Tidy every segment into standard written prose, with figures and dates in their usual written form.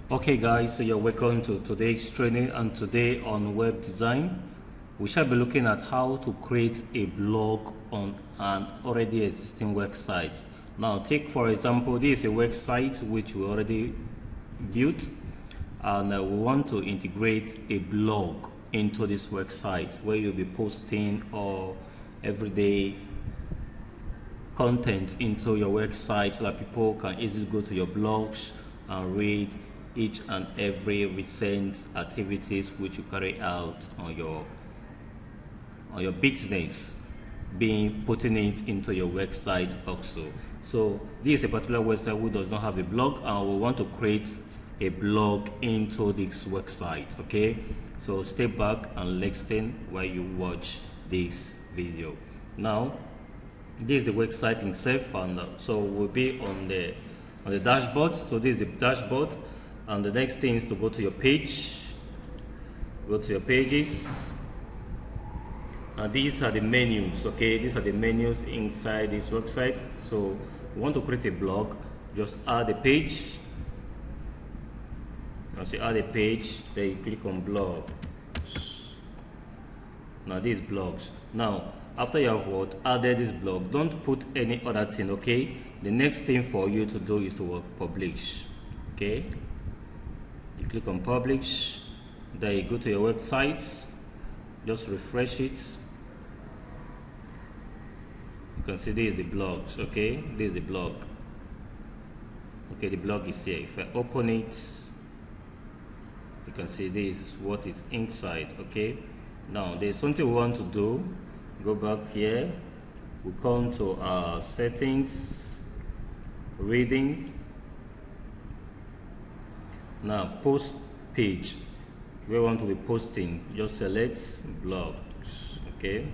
Okay guys, so you're welcome to today's training, and today on web design we shall be looking at how to create a blog on an already existing website. Now take for example, this is a website which we already built, and we want to integrate a blog into this website where you'll be posting or everyday content into your website so that people can easily go to your blogs and read each and every recent activities which you carry out on your business, being putting it into your website also. So this is a particular website who does not have a blog, and we want to create a blog into this website. Okay, so step back and listen while you watch this video. Now this is the website itself, and so we'll be on the dashboard. So this is the dashboard, and the next thing is to go to your page, go to your pages, and these are the menus. Okay, these are the menus inside this website. So you want to create a blog, just add a page. Once you add a page, then you click on blogs. Now these blogs. Now after you have added this blog, don't put any other thing. Okay, the next thing for you to do is to publish. Okay, you click on publish, then you go to your website, just refresh it. You can see this is the blogs. Okay, this is the blog. Okay, the blog is here. If I open it, you can see this what is inside. Okay, now there's something we want to do. Go back here, we come to our settings, readings. Now post page, we want to be posting, just select blogs. Okay,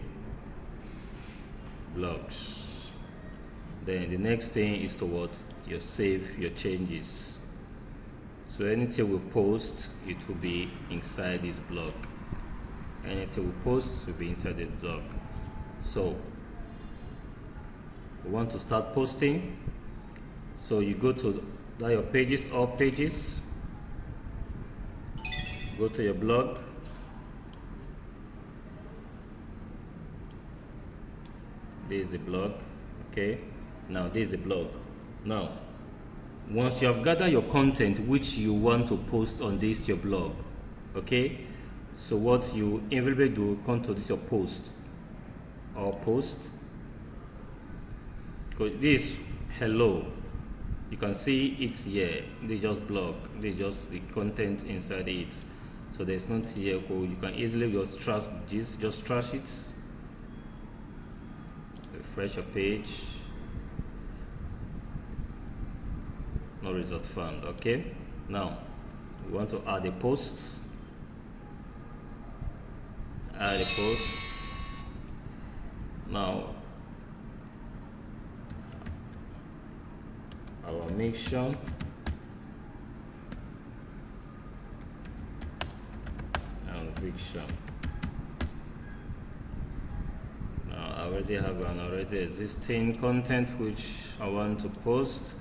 blogs. Then the next thing is to what? You save your changes. So anything we post, it will be inside this blog. Anything we post will be inside the blog. So we want to start posting. So you go to your pages, all pages, go to your blog, this is the blog. Okay, now this is the blog. Now once you have gathered your content which you want to post on this your blog, okay, so what you invariably do, come to this your post or post, because this hello, you can see it here. They just blog, they just the content inside it, so there's nothing here. You can easily just trash this, just trash it, refresh your page, no result found. Okay, now we want to add a post, add a post. Now our mission, and fiction. Now I already have an already existing content which I want to post.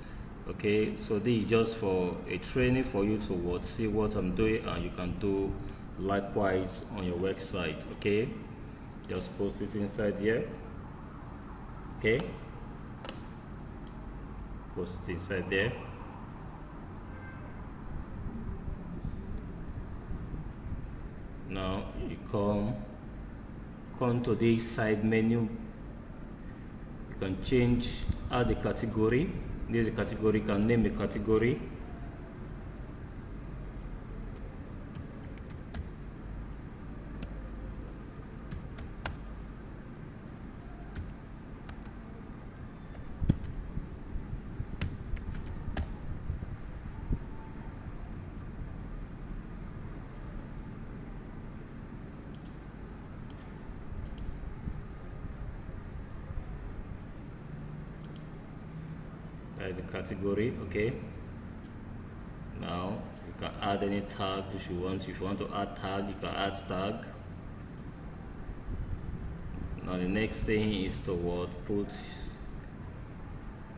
Okay, so this is just for a training for you to see what I'm doing, and you can do likewise on your website. Okay, just post it inside here. Okay, post it inside there. Now you come to this side menu. You can change, add a category. This is a category, you can name a category. That is the category. Okay, now you can add any tag if you want. If you want to add tag, you can add tag. Now the next thing is to put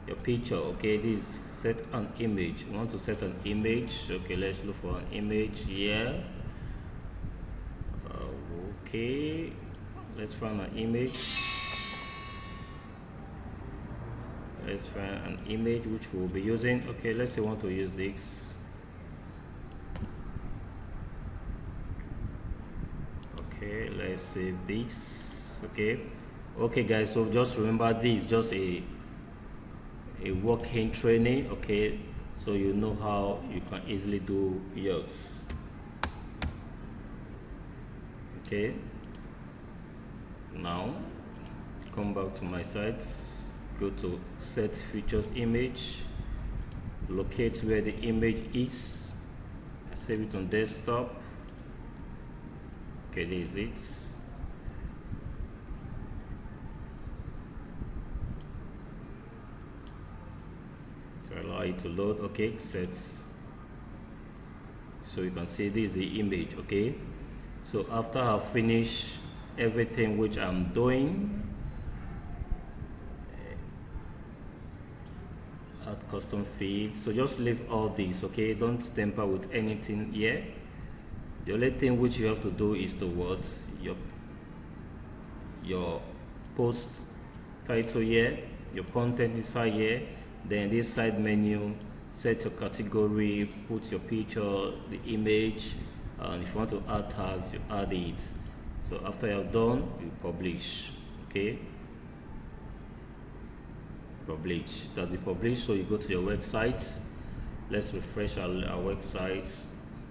your picture. Okay, this set an image. You want to set an image. Okay, let's look for an image here. Okay, let's find an image. Let's find an image which we'll be using. Okay, let's say we want to use this. Okay, let's save this. Okay guys, so just remember this is just a working training. Okay, so you know how you can easily do yours. Okay, now come back to my site, go to set features image, locate where the image is, save it on desktop. Okay, this is it. So allow it to load. Okay, sets. So you can see this is the image. Okay, so after I finish everything which I'm doing, add custom feed. So just leave all these. Okay, don't tamper with anything here. The only thing which you have to do is to what your post title here, your content inside here, then this side menu, set your category, put your picture, the image, and if you want to add tags, you add it. So after you're done, you publish. Okay, publish. That'll be published. So you go to your website. Let's refresh our website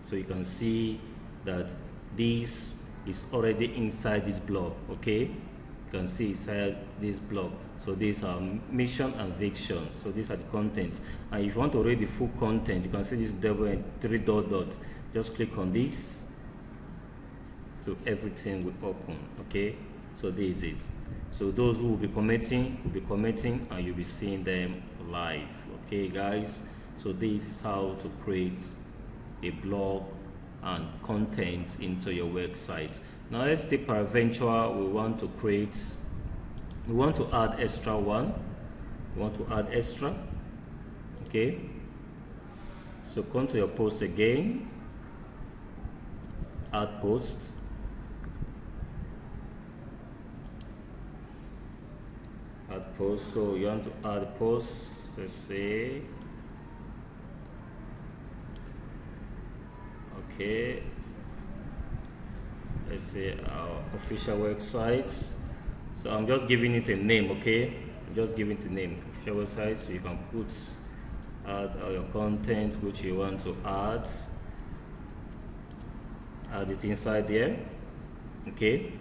so you can see that this is already inside this blog. Okay, you can see inside this blog. So these are mission and vision. So these are the contents, and if you want to read the full content, you can see this double and three dots. Just click on this, so everything will open. Okay, so this is it. So those who will be commenting and you'll be seeing them live. Okay guys, so this is how to create a blog and content into your website. Now let's take peradventure we want to add extra one. We want to add extra. Okay, so come to your post again, add post. Add post. So you want to add a post. Let's say, okay, let's say our official website. So I'm just giving it a name. Okay, I'm just giving it a name, official website. So you can put add all your content which you want to add it inside there. Okay,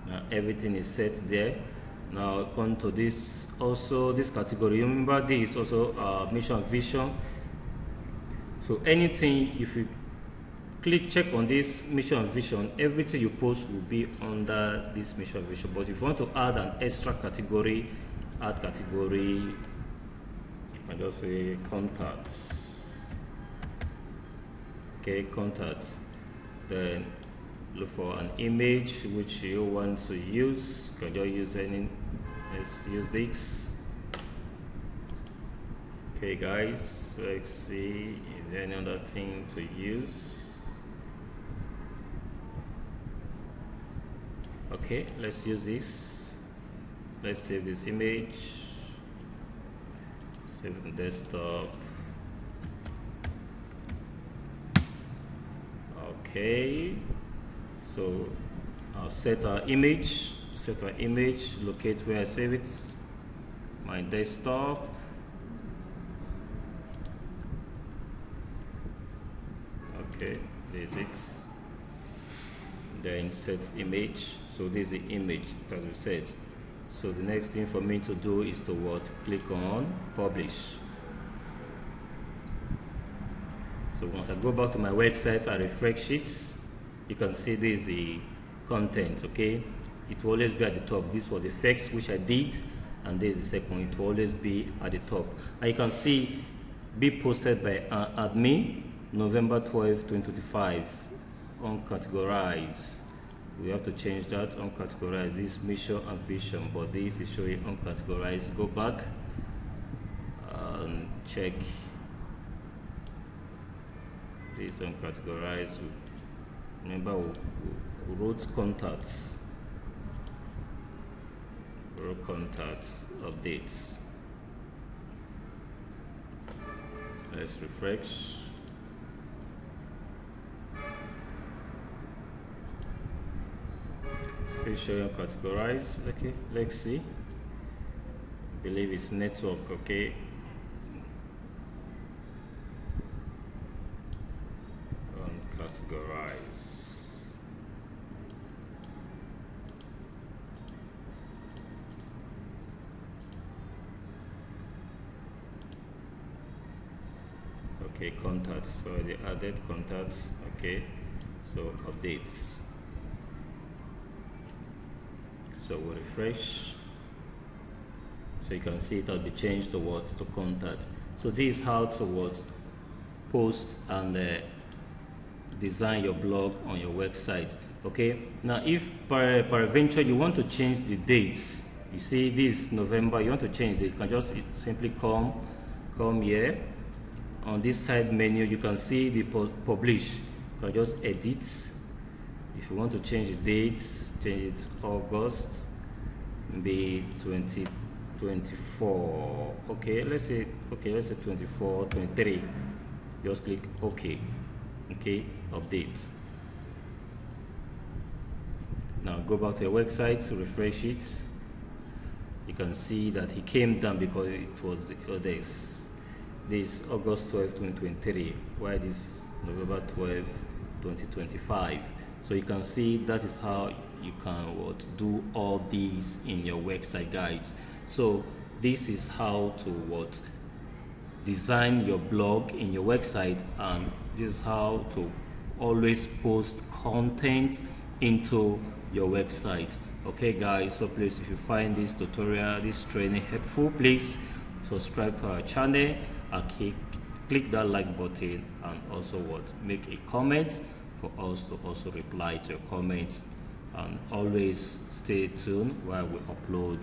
now everything is set there. Now come to this, also this category. Remember this is also mission vision. So anything, if you check on this mission vision, everything you post will be under this mission vision. But if you want to add an extra category, add category, I just say contacts. Okay, contacts. Then look for an image which you want to use. You can just use any. Let's use this. Okay guys, let's see if there's any other thing to use. Okay, let's use this. Let's save this image, save the desktop. Okay, so I'll set our image, locate where I save it, my desktop. Okay, this is it. Then set image. So this is the image that we set. So the next thing for me to do is to what? Click on publish. So once I go back to my website, I refresh it, you can see this is the content. Okay, it will always be at the top. This was the first which I did, and this is the second. It will always be at the top, and you can see be posted by admin November 12, 2025. Uncategorized. We have to change that. Uncategorized. This mission and vision, but this is showing uncategorized. Go back, check this on categorize. Remember we wrote contacts, updates. Let's refresh. Still showing categorize. Okay, let's see. Believe it's network. Okay, categorize. Okay, contacts. So they added contacts. Okay, so updates. So we'll refresh. So you can see it has been changed to what? To contact. So this is how to what? Post and design your blog on your website. Okay, now if peradventure you want to change the dates, you see this November, you want to change it, you can just simply come here on this side menu. You can see the publish. You can just edit. If you want to change the dates, change it August, maybe 2024. Okay, let's say 24, 23. Just click OK. Okay, update. Now go back to your website to refresh it. You can see that he came down because it was this August 12, 2023, while this November 12, 2025. So you can see that is how you can do all these in your website, guys. So this is how to design your blog in your website, and this is how to always post content into your website. Okay guys, so please, if you find this tutorial, this training helpful, please subscribe to our channel and click that like button, and also make a comment for us to also reply to your comments, and always stay tuned while we upload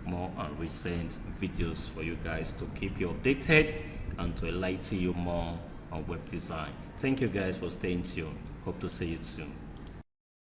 more and recent videos for you guys to keep you updated and to enlighten you more on web design. Thank you guys for staying tuned. Hope to see you soon.